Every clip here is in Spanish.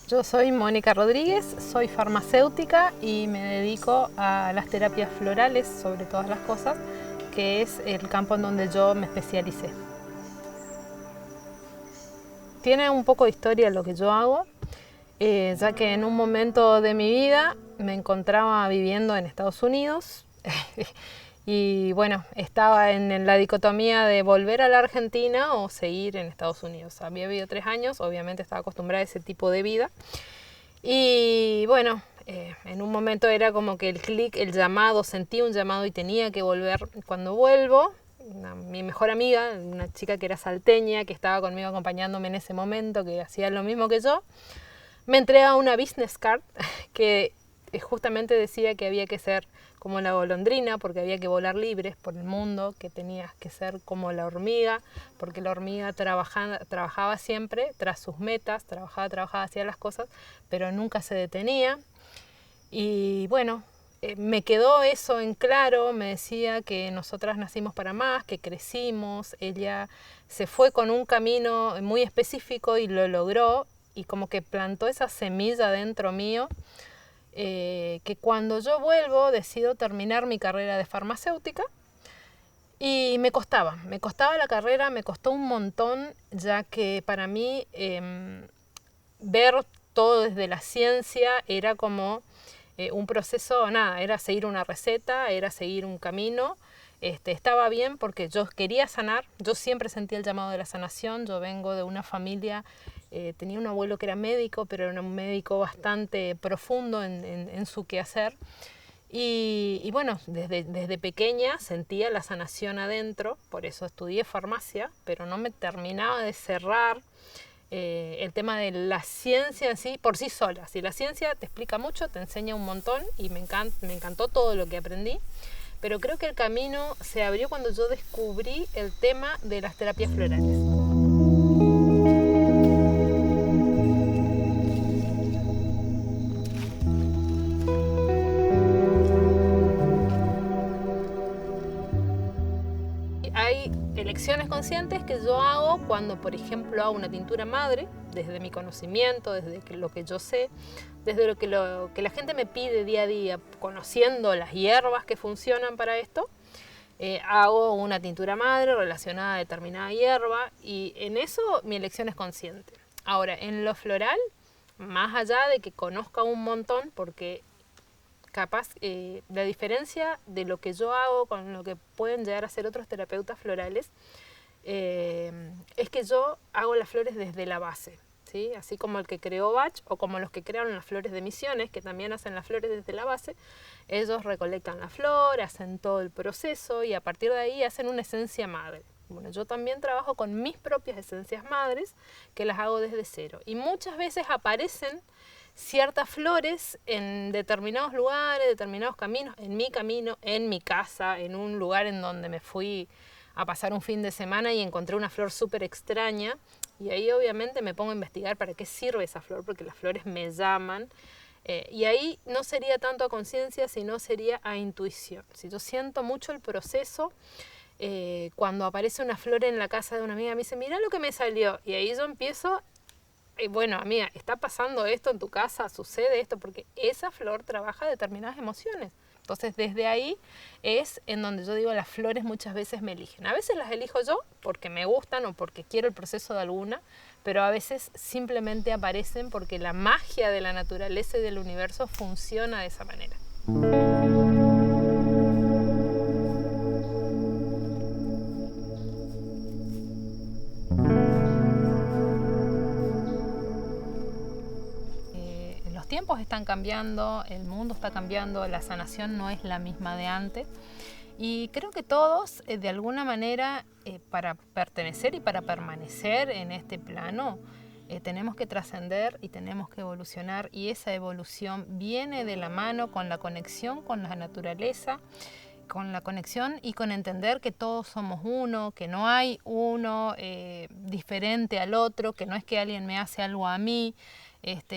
Yo soy Mónica Rodríguez, soy farmacéutica y me dedico a las terapias florales sobre todas las cosas, que es el campo en donde yo me especialicé. Tiene un poco de historia lo que yo hago, ya que en un momento de mi vida me encontraba viviendo en Estados Unidos y bueno, estaba en la dicotomía de volver a la Argentina o seguir en Estados Unidos. Había vivido 3 años, obviamente estaba acostumbrada a ese tipo de vida. Y bueno, en un momento era como que el clic, el llamado, sentí un llamado y tenía que volver. Cuando vuelvo, mi mejor amiga, una chica que era salteña, que estaba conmigo acompañándome en ese momento, que hacía lo mismo que yo, me entrega una business card que justamente decía que había que ser como la golondrina, porque había que volar libres por el mundo, que tenías que ser como la hormiga, porque la hormiga trabajaba siempre tras sus metas, trabajaba, hacía las cosas, pero nunca se detenía. Y bueno, me quedó eso en claro, me decía que nosotras nacimos para más, que crecimos, ella se fue con un camino muy específico y lo logró, y como que plantó esa semilla dentro mío, que cuando yo vuelvo decido terminar mi carrera de farmacéutica y me costaba la carrera, me costó un montón, ya que para mí ver todo desde la ciencia era como un proceso, nada, era seguir una receta, era seguir un camino. Estaba bien porque yo quería sanar, yo siempre sentí el llamado de la sanación, yo vengo de una familia, tenía un abuelo que era médico, pero era un médico bastante profundo en su quehacer. Y bueno, desde pequeña sentía la sanación adentro, por eso estudié farmacia, pero no me terminaba de cerrar el tema de la ciencia en sí, por sí sola. Si la ciencia te explica mucho, te enseña un montón y me encantó todo lo que aprendí, pero creo que el camino se abrió cuando yo descubrí el tema de las terapias florales. Hay elecciones conscientes que yo hago cuando, por ejemplo, hago una tintura madre, desde mi conocimiento, desde lo que yo sé, desde lo que la gente me pide día a día, conociendo las hierbas que funcionan para esto. Hago una tintura madre relacionada a determinada hierba y en eso mi elección es consciente. Ahora, en lo floral, más allá de que conozca un montón, porque capaz la diferencia de lo que yo hago con lo que pueden llegar a ser otros terapeutas florales es que yo hago las flores desde la base, ¿sí? Así como el que creó Bach o como los que crearon las flores de Misiones, que también hacen las flores desde la base. Ellos recolectan la flor, hacen todo el proceso y a partir de ahí hacen una esencia madre. Bueno, yo también trabajo con mis propias esencias madres, que las hago desde cero. Y muchas veces aparecen ciertas flores en determinados lugares, determinados caminos, en mi camino, en mi casa, en un lugar en donde me fui a pasar un fin de semana y encontré una flor súper extraña. Y ahí obviamente me pongo a investigar para qué sirve esa flor, porque las flores me llaman. Y ahí no sería tanto a conciencia, sino sería a intuición. Si yo siento mucho el proceso, cuando aparece una flor en la casa de una amiga, me dice, mira lo que me salió. Y ahí yo empiezo, bueno, amiga, está pasando esto en tu casa, sucede esto, porque esa flor trabaja determinadas emociones. Entonces, desde ahí es en donde yo digo, las flores muchas veces me eligen. A veces las elijo yo porque me gustan o porque quiero el proceso de alguna, pero a veces simplemente aparecen porque la magia de la naturaleza y del universo funciona de esa manera. Los tiempos están cambiando, el mundo está cambiando, la sanación no es la misma de antes. Y creo que todos, de alguna manera, para pertenecer y para permanecer en este plano, tenemos que trascender y tenemos que evolucionar, y esa evolución viene de la mano con la conexión con la naturaleza, con la conexión y con entender que todos somos uno, que no hay uno diferente al otro, que no es que alguien me hace algo a mí.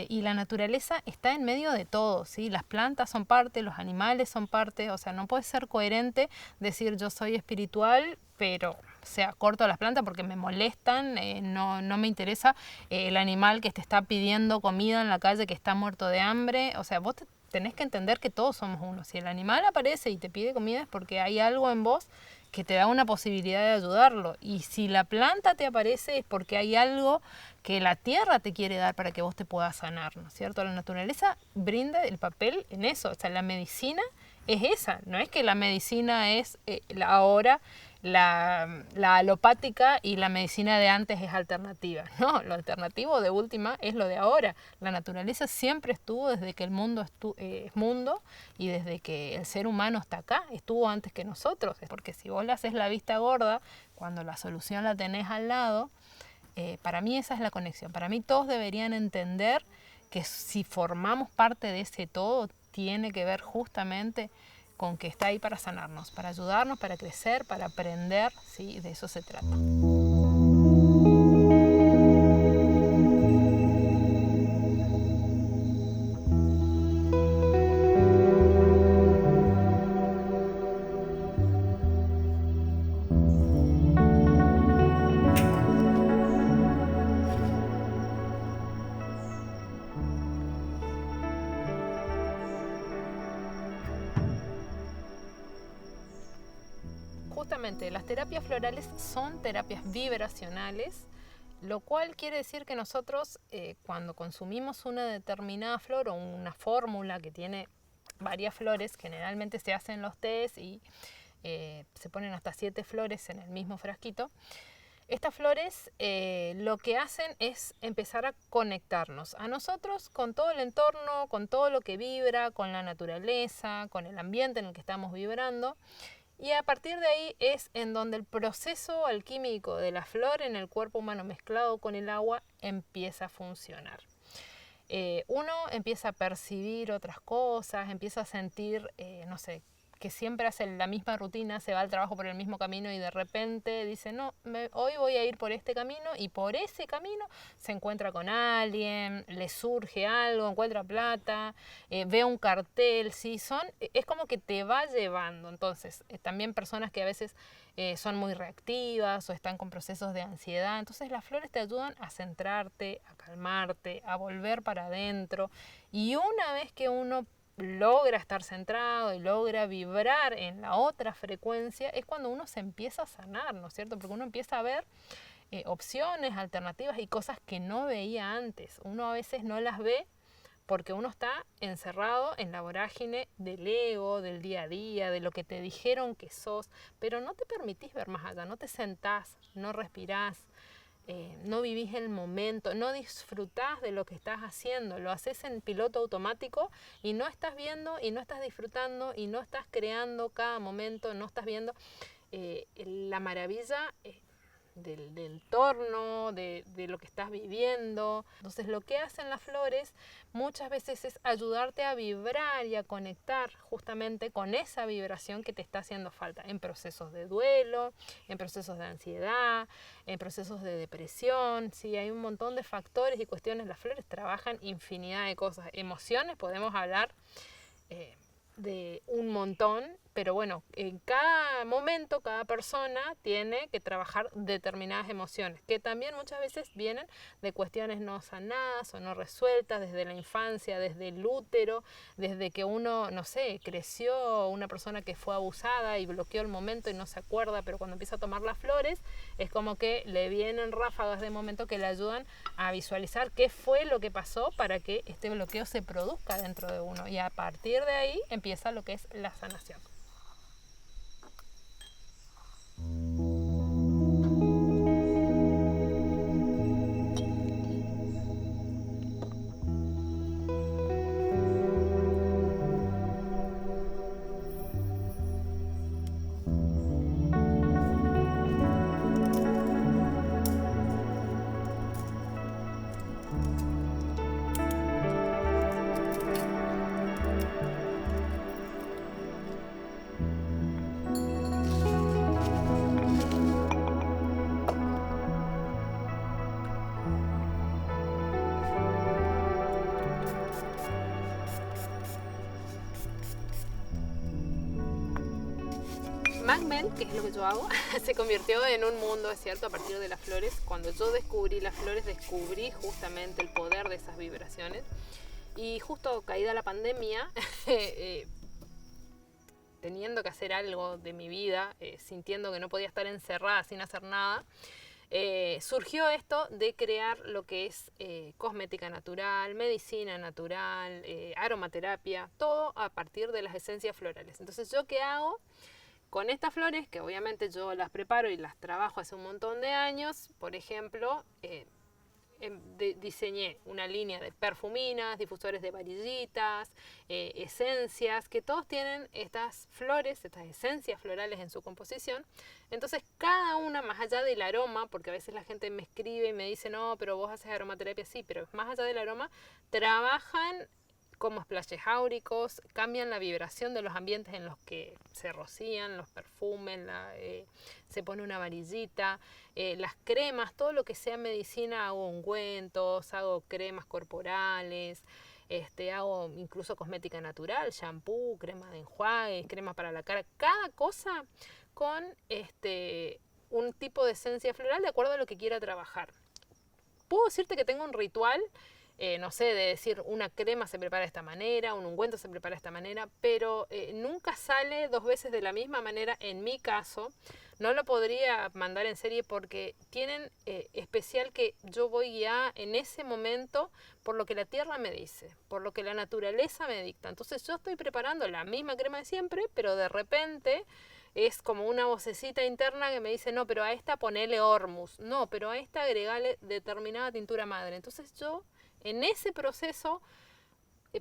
Y la naturaleza está en medio de todo, ¿sí? Las plantas son parte, los animales son parte, o sea, no puede ser coherente decir yo soy espiritual, pero o sea, corto las plantas porque me molestan, no me interesa el animal que te está pidiendo comida en la calle, que está muerto de hambre. O sea, vos tenés que entender que todos somos uno. Si el animal aparece y te pide comida es porque hay algo en vos que te da una posibilidad de ayudarlo. Y si la planta te aparece es porque hay algo que la tierra te quiere dar para que vos te puedas sanar, ¿no es cierto? La naturaleza brinda el papel en eso. O sea, la medicina es esa. No es que la medicina es ahora la alopática y la medicina de antes es alternativa. No, lo alternativo de última es lo de ahora. La naturaleza siempre estuvo desde que el mundo es mundo y desde que el ser humano está acá, estuvo antes que nosotros. Porque si vos le haces la vista gorda, cuando la solución la tenés al lado, para mí esa es la conexión. Para mí todos deberían entender que si formamos parte de ese todo, tiene que ver justamente con que está ahí para sanarnos, para ayudarnos, para crecer, para aprender, ¿sí? De eso se trata. Justamente, las terapias florales son terapias vibracionales, lo cual quiere decir que nosotros cuando consumimos una determinada flor o una fórmula que tiene varias flores, generalmente se hacen los tés y se ponen hasta 7 flores en el mismo frasquito. Estas flores lo que hacen es empezar a conectarnos a nosotros con todo el entorno, con todo lo que vibra, con la naturaleza, con el ambiente en el que estamos vibrando. Y a partir de ahí es en donde el proceso alquímico de la flor en el cuerpo humano mezclado con el agua empieza a funcionar. Uno empieza a percibir otras cosas, empieza a sentir, no sé, que siempre hace la misma rutina, se va al trabajo por el mismo camino y de repente dice, no, hoy voy a ir por este camino, y por ese camino se encuentra con alguien, le surge algo, encuentra plata, ve un cartel, ¿sí? Es como que te va llevando. Entonces, también personas que a veces son muy reactivas o están con procesos de ansiedad, entonces las flores te ayudan a centrarte, a calmarte, a volver para adentro, y una vez que uno logra estar centrado y logra vibrar en la otra frecuencia, es cuando uno se empieza a sanar, ¿no es cierto? Porque uno empieza a ver opciones, alternativas y cosas que no veía antes. Uno a veces no las ve porque uno está encerrado en la vorágine del ego, del día a día, de lo que te dijeron que sos, pero no te permitís ver más allá, no te sentás, no respirás, no vivís el momento, no disfrutás de lo que estás haciendo, lo haces en piloto automático y no estás viendo y no estás disfrutando y no estás creando cada momento, no estás viendo la maravilla del entorno, de lo que estás viviendo. Entonces lo que hacen las flores muchas veces es ayudarte a vibrar y a conectar justamente con esa vibración que te está haciendo falta en procesos de duelo, en procesos de ansiedad, en procesos de depresión. Sí, hay un montón de factores y cuestiones. Las flores trabajan infinidad de cosas. Emociones, podemos hablar de un montón, pero bueno, en cada momento, cada persona tiene que trabajar determinadas emociones, que también muchas veces vienen de cuestiones no sanadas o no resueltas desde la infancia, desde el útero, desde que uno, no sé, creció, una persona que fue abusada y bloqueó el momento y no se acuerda, pero cuando empieza a tomar las flores, es como que le vienen ráfagas de momento que le ayudan a visualizar qué fue lo que pasó para que este bloqueo se produzca dentro de uno, y a partir de ahí empieza lo que es la sanación. MacMel, que es lo que yo hago, se convirtió en un mundo, es cierto, a partir de las flores. Cuando yo descubrí las flores, descubrí justamente el poder de esas vibraciones. Y justo caída la pandemia, teniendo que hacer algo de mi vida, sintiendo que no podía estar encerrada sin hacer nada, surgió esto de crear lo que es cosmética natural, medicina natural, aromaterapia, todo a partir de las esencias florales. Entonces, ¿yo qué hago? Con estas flores, que obviamente yo las preparo y las trabajo hace un montón de años, por ejemplo, diseñé una línea de perfuminas, difusores de varillitas, esencias, que todos tienen estas flores, estas esencias florales en su composición. Entonces cada una, más allá del aroma, porque a veces la gente me escribe y me dice, no, pero vos haces aromaterapia, sí, pero más allá del aroma, trabajan como splashes áuricos, cambian la vibración de los ambientes en los que se rocían, los perfumes, se pone una varillita, las cremas, todo lo que sea medicina, hago ungüentos, hago cremas corporales, hago incluso cosmética natural, shampoo, crema de enjuague, crema para la cara, cada cosa con un tipo de esencia floral de acuerdo a lo que quiera trabajar. Puedo decirte que tengo un ritual, no sé, de decir una crema se prepara de esta manera, un ungüento se prepara de esta manera, pero nunca sale dos veces de la misma manera. En mi caso, no lo podría mandar en serie porque tienen especial que yo voy guiada en ese momento por lo que la tierra me dice, por lo que la naturaleza me dicta. Entonces yo estoy preparando la misma crema de siempre, pero de repente es como una vocecita interna que me dice, no, pero a esta ponele Hormuz, no, pero a esta agregale determinada tintura madre. Entonces yo en ese proceso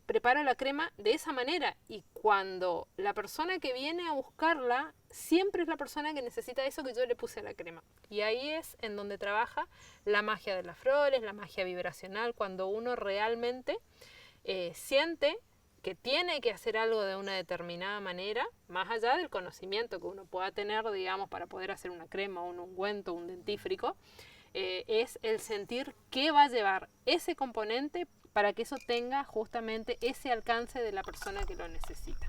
preparo la crema de esa manera, y cuando la persona que viene a buscarla siempre es la persona que necesita eso que yo le puse a la crema, y ahí es en donde trabaja la magia de las flores, la magia vibracional, cuando uno realmente siente que tiene que hacer algo de una determinada manera, más allá del conocimiento que uno pueda tener, digamos, para poder hacer una crema, un ungüento, un dentífrico. Es el sentir qué va a llevar ese componente para que eso tenga justamente ese alcance de la persona que lo necesita.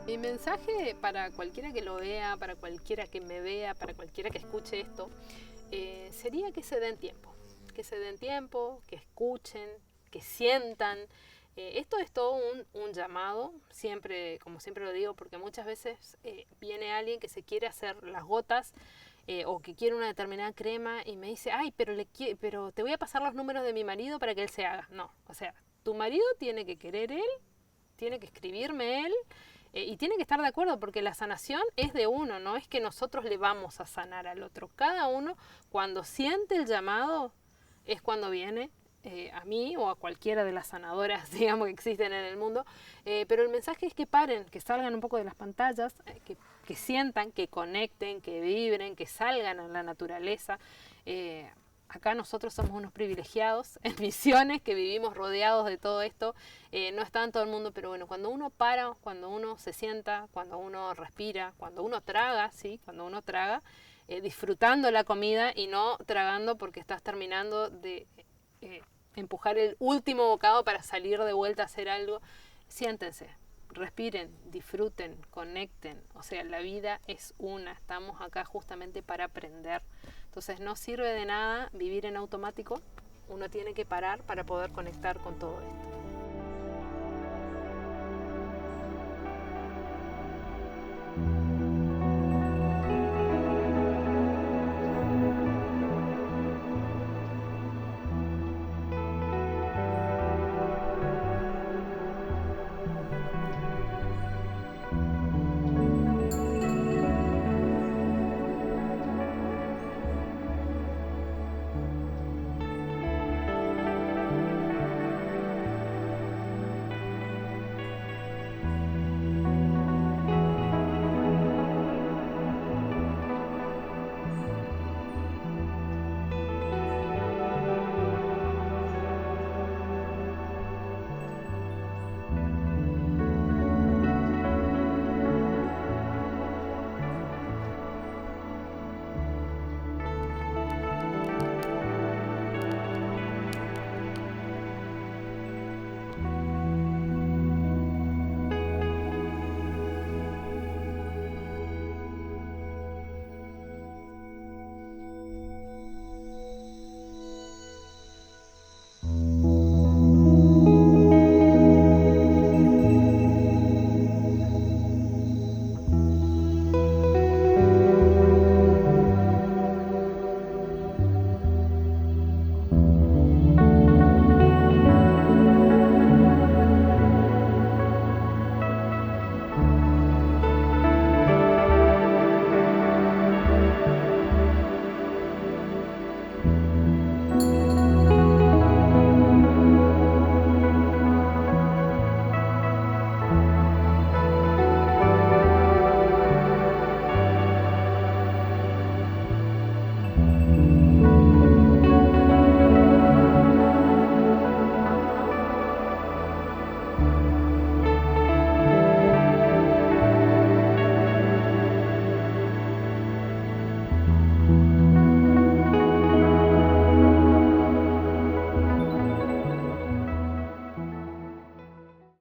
Mi mensaje para cualquiera que lo vea, para cualquiera que me vea, para cualquiera que escuche esto, sería que se den tiempo, que escuchen, que sientan. Esto es todo un llamado, siempre, como siempre lo digo, porque muchas veces viene alguien que se quiere hacer las gotas o que quiere una determinada crema y me dice, ay, pero te voy a pasar los números de mi marido para que él se haga. No, o sea, tu marido tiene que querer él, tiene que escribirme él, y tiene que estar de acuerdo, porque la sanación es de uno, no es que nosotros le vamos a sanar al otro. Cada uno, cuando siente el llamado, es cuando viene a mí o a cualquiera de las sanadoras, digamos, que existen en el mundo. Pero el mensaje es que paren, que salgan un poco de las pantallas, que sientan, que conecten, que vibren, que salgan a la naturaleza. Acá nosotros somos unos privilegiados en Misiones, que vivimos rodeados de todo esto. No está en todo el mundo, pero bueno, cuando uno para, cuando uno se sienta, cuando uno respira, cuando uno traga, ¿sí? Cuando uno traga, disfrutando la comida y no tragando porque estás terminando de empujar el último bocado para salir de vuelta a hacer algo, siéntense. Respiren, disfruten, conecten. O sea, la vida es una. Estamos acá justamente para aprender. Entonces no sirve de nada vivir en automático. Uno tiene que parar para poder conectar con todo esto.